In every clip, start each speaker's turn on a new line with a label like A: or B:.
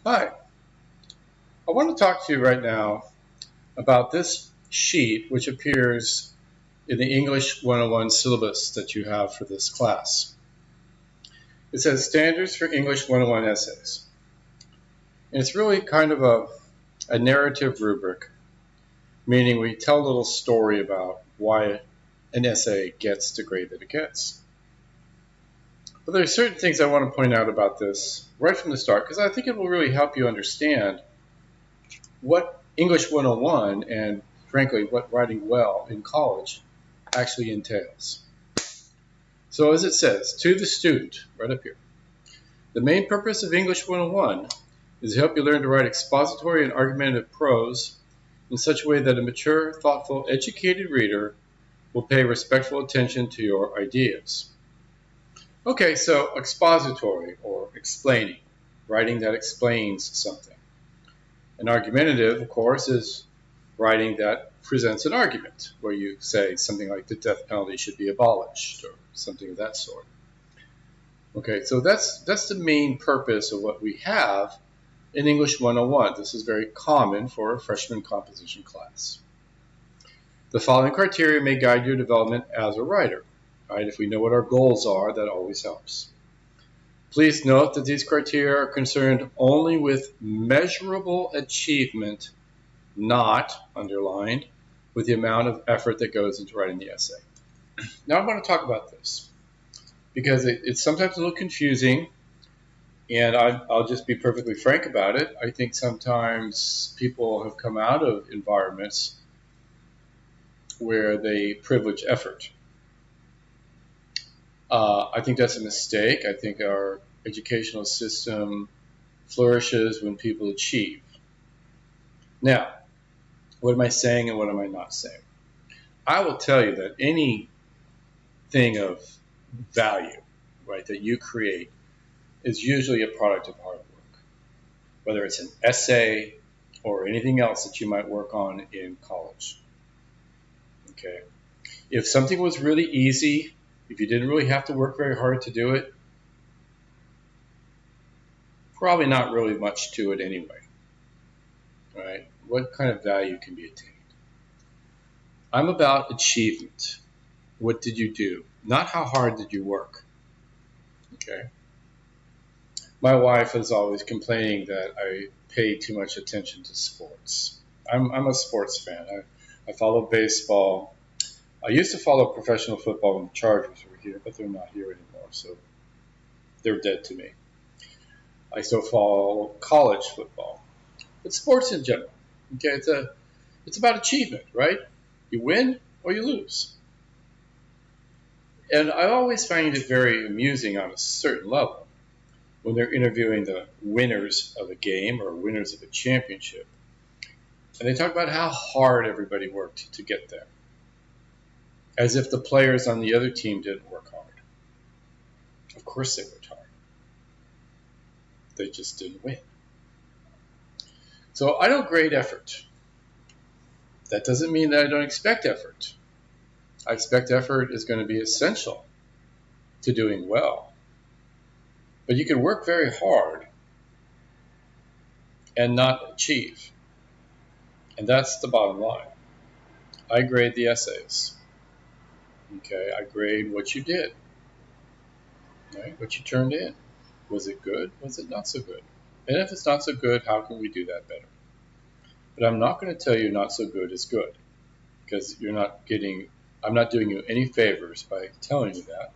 A: Hi, I want to talk to you right now about this sheet which appears in the English 101 syllabus that you have for this class. It says Standards for English 101 Essays. And it's really kind of a narrative rubric, meaning we tell a little story about why an essay gets the grade that it gets. But there are certain things I want to point out about this right from the start because I think it will really help you understand what English 101 and, frankly, what writing well in college actually entails. So as it says, to the student, right up here, the main purpose of English 101 is to help you learn to write expository and argumentative prose in such a way that a mature, thoughtful, educated reader will pay respectful attention to your ideas. Okay, so expository or explaining, writing that explains something. An argumentative, of course, is writing that presents an argument, where you say something like the death penalty should be abolished or something of that sort. Okay, so that's the main purpose of what we have in English 101. This is very common for a freshman composition class. The following criteria may guide your development as a writer. Right? If we know what our goals are, that always helps. Please note that these criteria are concerned only with measurable achievement, not, underlined, with the amount of effort that goes into writing the essay. Now I want to talk about this because it's sometimes a little confusing, and I'll just be perfectly frank about it. I think sometimes people have come out of environments where they privilege effort. I think that's a mistake. I think our educational system flourishes when people achieve. Now, what am I saying and what am I not saying? I will tell you that anything of value, right, that you create is usually a product of hard work, whether it's an essay or anything else that you might work on in college. Okay. If something was really easy, if you didn't really have to work very hard to do it, probably not really much to it anyway. Right? What kind of value can be attained? I'm about achievement. What did you do? Not how hard did you work. Okay. My wife is always complaining that I pay too much attention to sports. I'm a sports fan. I follow baseball. I used to follow professional football when the Chargers were here, but they're not here anymore, so they're dead to me. I still follow college football, but sports in general. Okay, it's about achievement, right? You win or you lose. And I always find it very amusing on a certain level when they're interviewing the winners of a game or winners of a championship. And they talk about how hard everybody worked to get there, as if the players on the other team didn't work hard. Of course they worked hard. They just didn't win. So I don't grade effort. That doesn't mean that I don't expect effort. I expect effort is going to be essential to doing well. But you can work very hard and not achieve. And that's the bottom line. I grade the essays. Okay, I grade what you did. Right? What you turned in. Was it good? Was it not so good? And if it's not so good, how can we do that better? But I'm not going to tell you not so good is good, because I'm not doing you any favors by telling you that.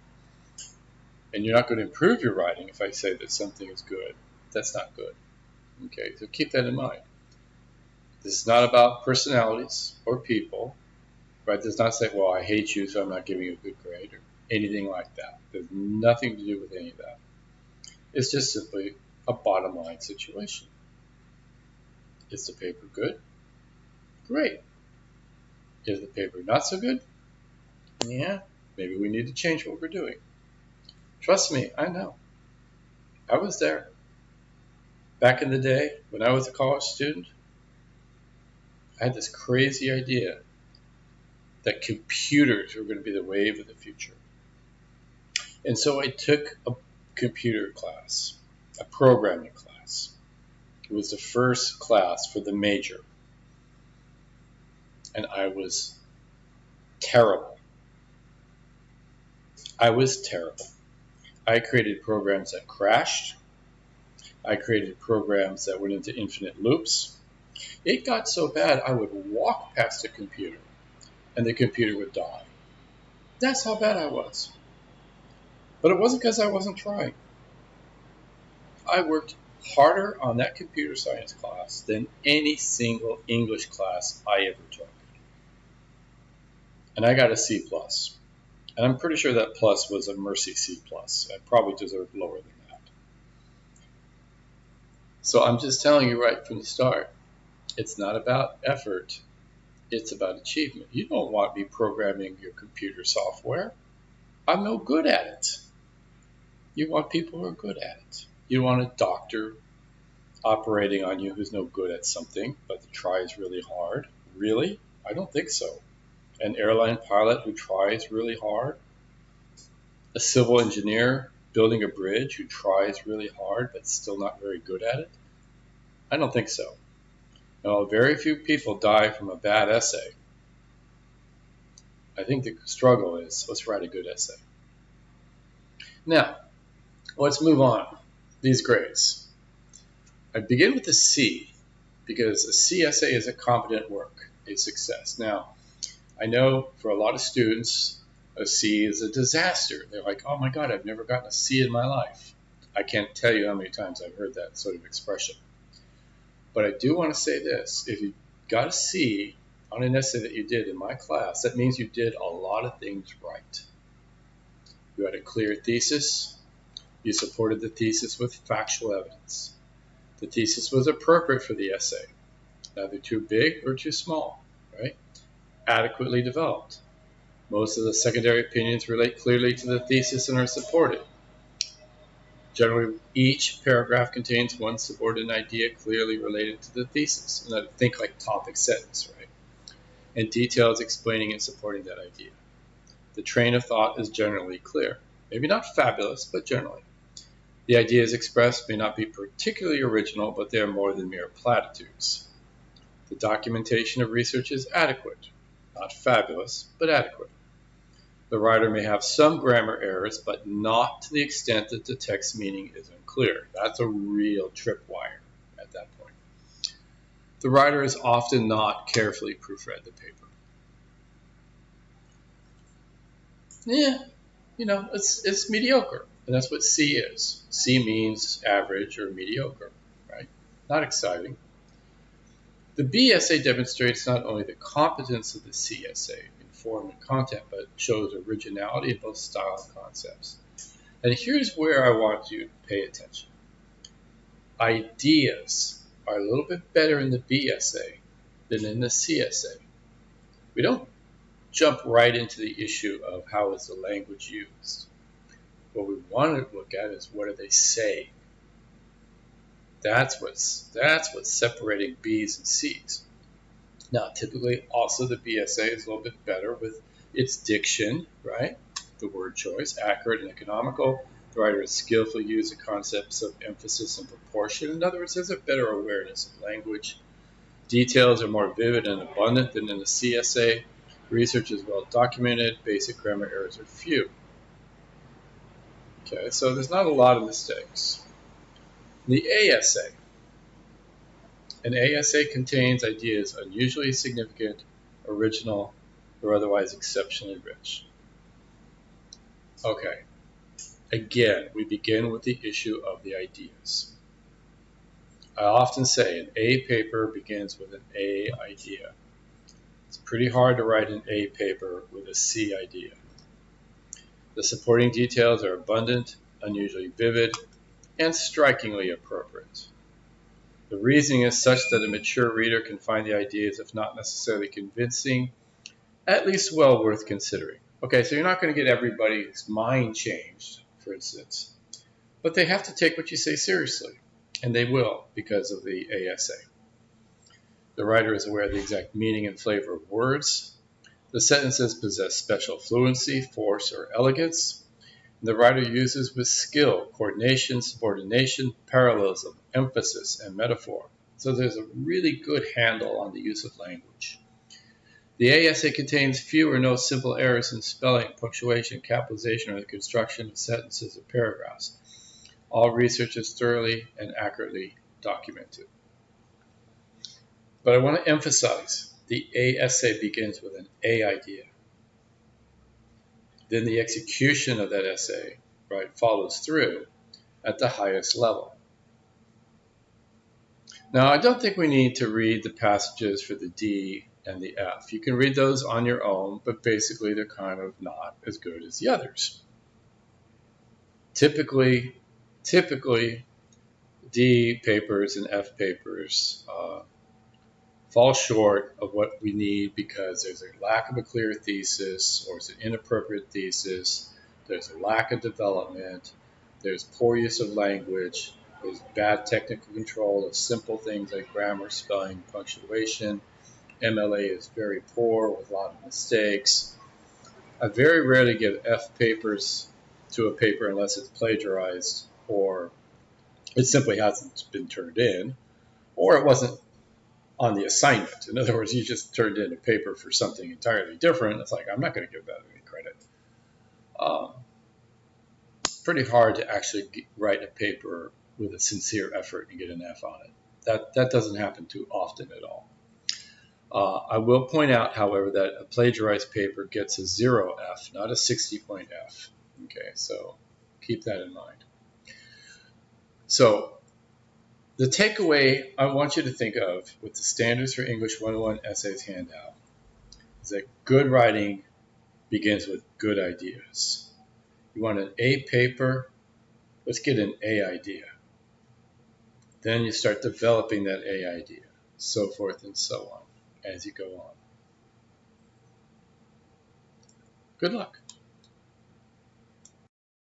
A: And you're not going to improve your writing if I say that something is good. That's not good. Okay, so keep that in mind. This is not about personalities or people. Right? It does not say, well, I hate you, so I'm not giving you a good grade, or anything like that. There's nothing to do with any of that. It's just simply a bottom line situation. Is the paper good? Great. Is the paper not so good? Yeah, maybe we need to change what we're doing. Trust me, I know. I was there. Back in the day, when I was a college student, I had this crazy idea that computers were going to be the wave of the future. And so I took a computer class, a programming class. It was the first class for the major. And I was terrible. I was terrible. I created programs that crashed. I created programs that went into infinite loops. It got so bad I would walk past a computer and the computer would die. That's how bad I was. But it wasn't because I wasn't trying. I worked harder on that computer science class than any single English class I ever took. And I got a C+. And I'm pretty sure that plus was a mercy C+. I probably deserved lower than that. So I'm just telling you right from the start, it's not about effort, it's about achievement. You don't want me programming your computer software. I'm no good at it. You want people who are good at it. You want a doctor operating on you who's no good at something, but tries really hard. Really? I don't think so. An airline pilot who tries really hard. A civil engineer building a bridge who tries really hard but still not very good at it? I don't think so. No, very few people die from a bad essay. I think the struggle is, let's write a good essay. Now, let's move on. These grades. I begin with a C because a C essay is a competent work, a success. Now, I know for a lot of students, a C is a disaster. They're like, oh my God, I've never gotten a C in my life. I can't tell you how many times I've heard that sort of expression. But I do want to say this. If you got a C on an essay that you did in my class, that means you did a lot of things right. You had a clear thesis. You supported the thesis with factual evidence. The thesis was appropriate for the essay, neither too big or too small, right? Adequately developed. Most of the secondary opinions relate clearly to the thesis and are supported. Generally, each paragraph contains one subordinate idea clearly related to the thesis. And I think like topic sentence, right? And details explaining and supporting that idea. The train of thought is generally clear. Maybe not fabulous, but generally. The ideas expressed may not be particularly original, but they are more than mere platitudes. The documentation of research is adequate. Not fabulous, but adequate. The writer may have some grammar errors, but not to the extent that the text meaning is unclear. That's a real tripwire at that point. The writer has often not carefully proofread the paper. Yeah, it's mediocre. And that's what C is. C means average or mediocre, right? Not exciting. The B essay demonstrates not only the competence of the C essay in form and content, but shows originality in both style and concepts. And here's where I want you to pay attention. Ideas are a little bit better in the B essay than in the C essay. We don't jump right into the issue of how is the language used. What we want to look at is what are they saying. That's what's separating B's and C's. Now, typically, also the B essay is a little bit better with its diction, right? The word choice, accurate and economical. The writer has skillfully used the concepts of emphasis and proportion. In other words, there's a better awareness of language. Details are more vivid and abundant than in the C essay. Research is well documented. Basic grammar errors are few. Okay, so there's not a lot of mistakes. The A essay. An A essay contains ideas unusually significant, original, or otherwise exceptionally rich. Okay, again, we begin with the issue of the ideas. I often say an A paper begins with an A idea. It's pretty hard to write an A paper with a C idea. The supporting details are abundant, unusually vivid, and strikingly appropriate. The reasoning is such that a mature reader can find the ideas, if not necessarily convincing, at least well worth considering. Okay, so you're not going to get everybody's mind changed, for instance, but they have to take what you say seriously, and they will because of the ASA. The writer is aware of the exact meaning and flavor of words. The sentences possess special fluency, force, or elegance. The writer uses with skill, coordination, subordination, parallelism, emphasis, and metaphor. So there's a really good handle on the use of language. The A essay contains few or no simple errors in spelling, punctuation, capitalization, or the construction of sentences or paragraphs. All research is thoroughly and accurately documented. But I want to emphasize the A essay begins with an A idea. Then the execution of that essay, right, follows through at the highest level. Now, I don't think we need to read the passages for the D and the F. You can read those on your own, but basically they're kind of not as good as the others. Typically, D papers and F papers fall short of what we need because there's a lack of a clear thesis, or it's an inappropriate thesis, there's a lack of development, there's poor use of language, there's bad technical control of simple things like grammar, spelling, punctuation. MLA is very poor with a lot of mistakes. I very rarely give F papers to a paper unless it's plagiarized, or it simply hasn't been turned in, or it wasn't on the assignment. In other words, you just turned in a paper for something entirely different. It's like, I'm not going to give that any credit. Pretty hard to actually write a paper with a sincere effort and get an F on it. That doesn't happen too often at all. I will point out, however, that a plagiarized paper gets a 0 F, not a 60-point F. Okay, so keep that in mind. So the takeaway I want you to think of with the Standards for English 101 Essays handout is that good writing begins with good ideas. You want an A paper? Let's get an A idea. Then you start developing that A idea, so forth and so on as you go on. Good luck.